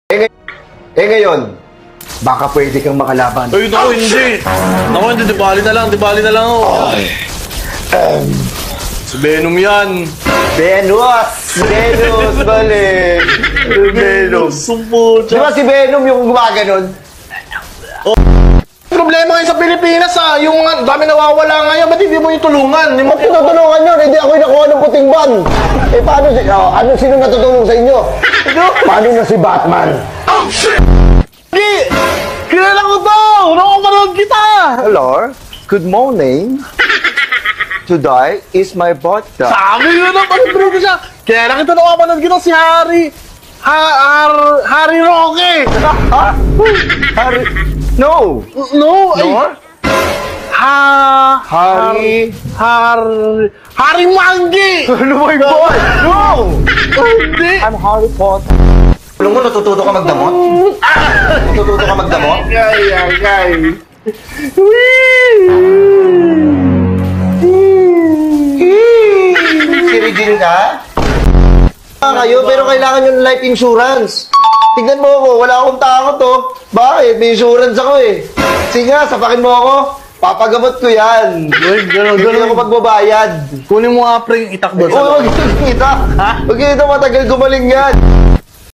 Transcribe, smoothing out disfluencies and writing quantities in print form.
Ngayon, baka pwede kang makalaban. Ay, naku, hindi. Naku, hindi. Di bali na lang ako. Si Venom yan. Venus, balik. Venom. Sumpo Di ba si Venom yung gumaganon? Problema ngayon sa Pilipinas yung dami nawawala ngayon, ba't hindi mo yung tulungan? Ba't tinutulungan yun? Hindi ako yung nakuha ng puting ban. Paano sino natutulong sa inyo? Paano na si Batman? Oh, shit! Hindi! Kilala ko to! Nakapanood kita! Hello, good morning. Today is my birthday. Sabi ko na, panibro ko siya! Kilala kita nakapanood kita si Harry Roque! Harry? No. No! No? Harry Mangi! Ano ba yung boy? No! Hindi! I'm Harry Potter. Alam mo, natututo ka magdamot? Natututo ka magdamot? Si Regine ka? Kayo, pero kailangan nyo ng life insurance. Tignan mo ako, wala akong takot oh. Bakit? May insurance ako eh. Sige nga, sapakin mo ako. Papagamot ko yan. Hindi ako magbabayad. Kunin mo nga pre yung itak doon sa Huwag kita. Ha? Huwag kita, matagal gumaling yan.